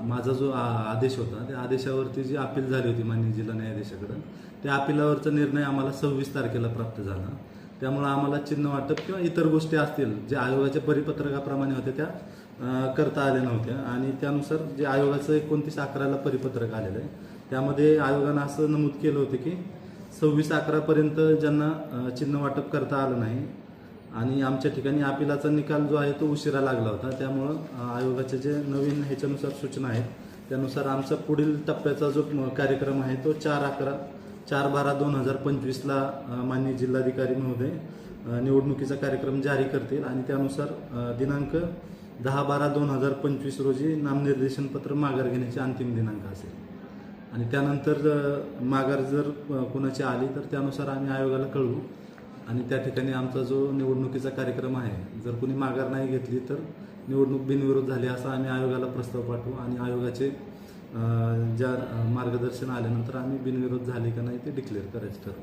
माझा जो आदेश होता त्या आदेशावरती जी अपील झाली होती माननीय जिल्हा न्यायाधीशाकडं, त्या अपिलावरचा निर्णय आम्हाला 26 तारखेला प्राप्त झाला. त्यामुळे आम्हाला चिन्ह वाटप किंवा इतर गोष्टी असतील जे आयोगाच्या परिपत्रकाप्रमाणे होत्या त्या करता आल्या नव्हत्या. आणि त्यानुसार जे आयोगाचं 29/11ला परिपत्रक आलेलं आहे त्यामध्ये आयोगानं असं नमूद केलं होतं की 26/11पर्यंत ज्यांना चिन्ह वाटप करता आलं नाही आणि आमच्या ठिकाणी अपिलाचा निकाल जो आहे तो उशिरा लागला होता. त्यामुळं आयोगाचे जे नवीन ह्याच्यानुसार सूचना आहेत त्यानुसार आमचा पुढील टप्प्याचा जो कार्यक्रम आहे तो 4/12/2025ला माननीय जिल्हाधिकारी महोदय निवडणुकीचा कार्यक्रम जारी करतील आणि त्यानुसार दिनांक 10/12/2025 रोजी नामनिर्देशन पत्र माघार घेण्याचे अंतिम दिनांक असेल. आणि त्यानंतर माघार जर कोणाची आली तर त्यानुसार आम्ही आयोगाला कळवू आणि त्या ठिकाणी आमचा जो निवडणुकीचा कार्यक्रम आहे जर कोणी माघार नाही घेतली तर निवडणूक बिनविरोध झाली असा आम्ही आयोगाला प्रस्ताव पाठवू आणि आयोगाचे ज्या मार्गदर्शन आल्यानंतर आम्ही बिनविरोध झाले का नाही ते डिक्लेअर करायचं ठरवू.